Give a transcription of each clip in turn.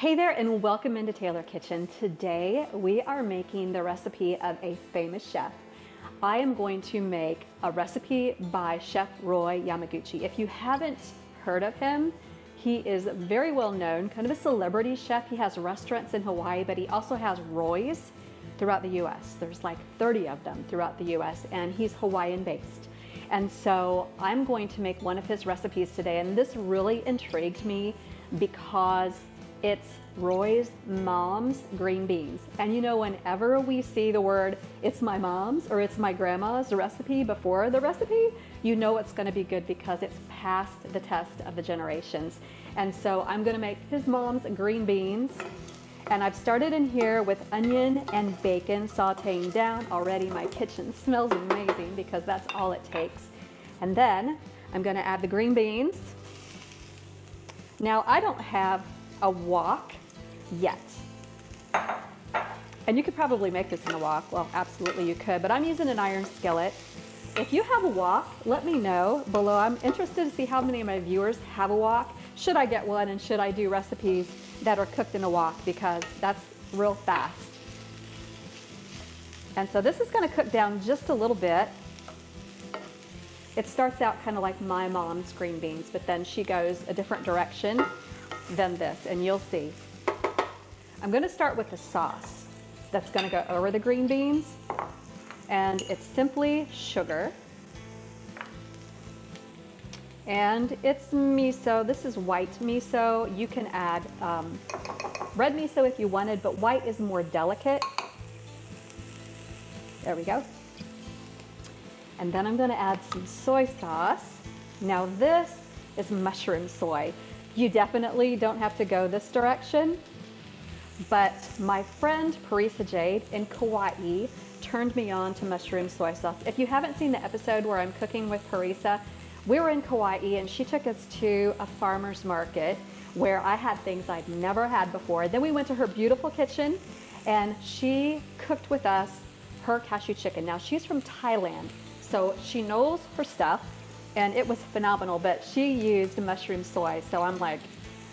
Hey there and welcome into Taylor Kitchen. Today we are making the recipe of a famous chef. I am going to make a recipe by Chef Roy Yamaguchi. If you haven't heard of him, he is very well known, kind of a celebrity chef. He has restaurants in Hawaii, but he also has Roy's throughout the US. There's like 30 of them throughout the US, and he's Hawaiian based. And so I'm going to make one of his recipes today, and this really intrigued me because it's Roy's mom's green beans. And you know, whenever we see the word, it's my mom's or it's my grandma's recipe before the recipe, you know it's gonna be good because it's passed the test of the generations. And so I'm gonna make his mom's green beans. And I've started in here with onion and bacon sauteing down. Already my kitchen smells amazing because that's all it takes. And then I'm gonna add the green beans. Now I don't have a wok yet. And you could probably make this in a wok. Well, absolutely you could, but I'm using an iron skillet. If you have a wok, let me know below. I'm interested to see how many of my viewers have a wok. Should I get one, and should I do recipes that are cooked in a wok, because that's real fast. And so this is gonna cook down just a little bit. It starts out kind of like my mom's green beans, but then she goes a different direction than this, and you'll see. I'm gonna start with the sauce that's gonna go over the green beans, and it's simply sugar. And it's miso. This is white miso. You can add red miso if you wanted, but white is more delicate. There we go. And then I'm gonna add some soy sauce. Now this is mushroom soy. You definitely don't have to go this direction, but my friend Parisa Jade in Kauai turned me on to mushroom soy sauce. If you haven't seen the episode where I'm cooking with Parisa, we were in Kauai and she took us to a farmer's market where I had things I'd never had before. Then we went to her beautiful kitchen and she cooked with us her cashew chicken. Now she's from Thailand, so she knows her stuff. And it was phenomenal, but she used mushroom soy. So I'm like,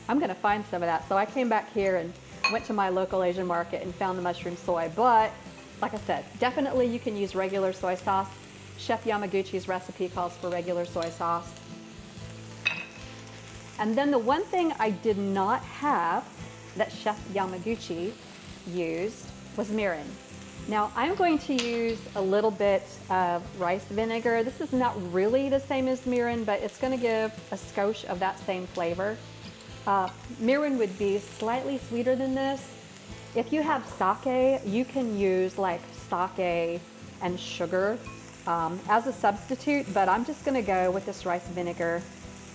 I'm gonna find some of that. So I came back here and went to my local Asian market and found the mushroom soy. But like I said, definitely you can use regular soy sauce. Chef Yamaguchi's recipe calls for regular soy sauce. And then the one thing I did not have that Chef Yamaguchi used was mirin. Now I'm going to use a little bit of rice vinegar. This is not really the same as mirin, but it's going to give a skosh of that same flavor. Mirin would be slightly sweeter than this. If you have sake, you can use like sake and sugar as a substitute, but I'm just going to go with this rice vinegar,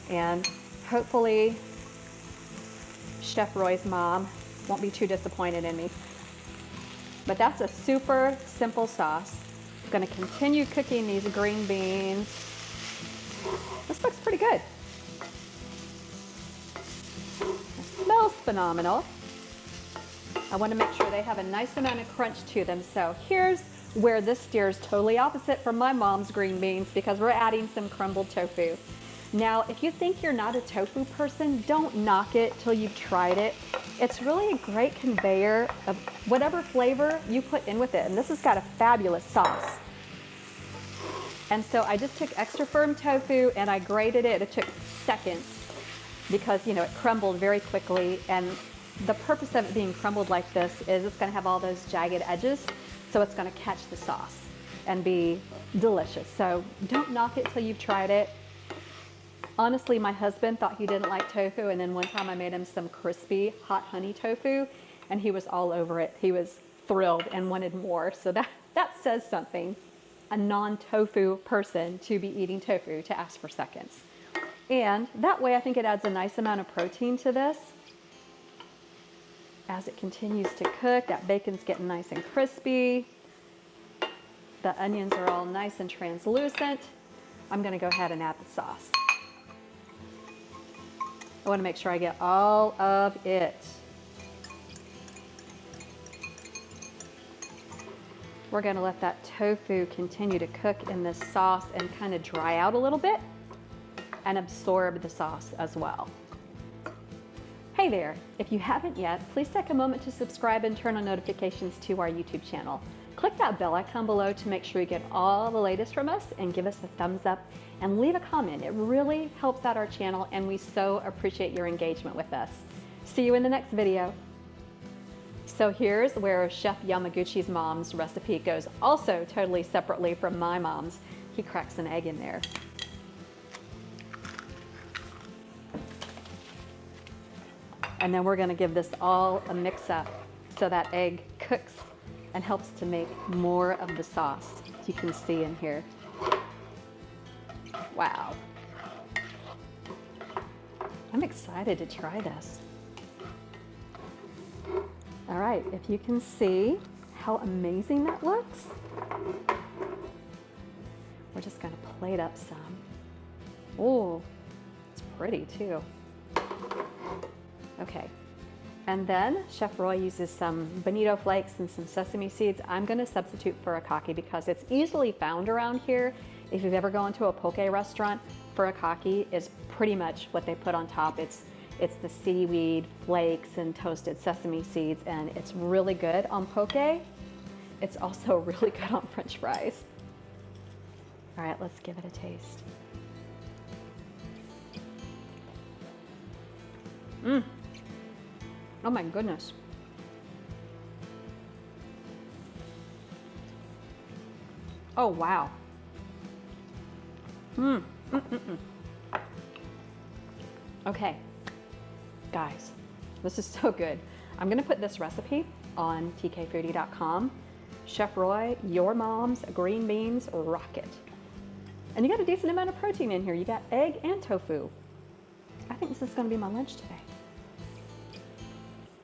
and hopefully Chef Roy's mom won't be too disappointed in me. But that's a super simple sauce. I'm gonna continue cooking these green beans. This looks pretty good. It smells phenomenal. I wanna make sure they have a nice amount of crunch to them. So here's where this steers totally opposite from my mom's green beans, because we're adding some crumbled tofu. Now, if you think you're not a tofu person, don't knock it till you've tried it. It's really a great conveyor of whatever flavor you put in with it. And this has got a fabulous sauce. And so I just took extra firm tofu and I grated it. It took seconds because, you know, it crumbled very quickly. And the purpose of it being crumbled like this is it's gonna have all those jagged edges. So it's gonna catch the sauce and be delicious. So don't knock it till you've tried it. Honestly, my husband thought he didn't like tofu, and then one time I made him some crispy hot honey tofu, and he was all over it. He was thrilled and wanted more. So that says something. A non-tofu person to be eating tofu to ask for seconds. And that way I think it adds a nice amount of protein to this. As it continues to cook, that bacon's getting nice and crispy. The onions are all nice and translucent. I'm gonna go ahead and add the sauce. I want to make sure I get all of it. We're going to let that tofu continue to cook in this sauce and kind of dry out a little bit and absorb the sauce as well. Hey, Hey there! If you haven't yet, please take a moment to subscribe and turn on notifications to our YouTube channel. Click that bell icon below to make sure you get all the latest from us, and give us a thumbs up and leave a comment. It really helps out our channel and we so appreciate your engagement with us. See you in the next video. So here's where Chef Yamaguchi's mom's recipe goes, also totally separately from my mom's. He cracks an egg in there. And then we're going to give this all a mix up so that egg cooks and helps to make more of the sauce, as you can see in here. Wow. I'm excited to try this. All right, if you can see how amazing that looks, we're just going to plate up some. Oh, it's pretty too. Okay, and then Chef Roy uses some bonito flakes and some sesame seeds. I'm going to substitute furikake because it's easily found around here. If you've ever gone to a poke restaurant, furikake is pretty much what they put on top. It's the seaweed flakes and toasted sesame seeds, and it's really good on poke. It's also really good on French fries. All right, let's give it a taste. Mmm. Oh my goodness. Oh wow. Okay, guys, this is so good. I'm gonna put this recipe on tkfoodie.com. Chef Roy, your mom's green beans rocket. And you got a decent amount of protein in here. You got egg and tofu. I think this is gonna be my lunch today.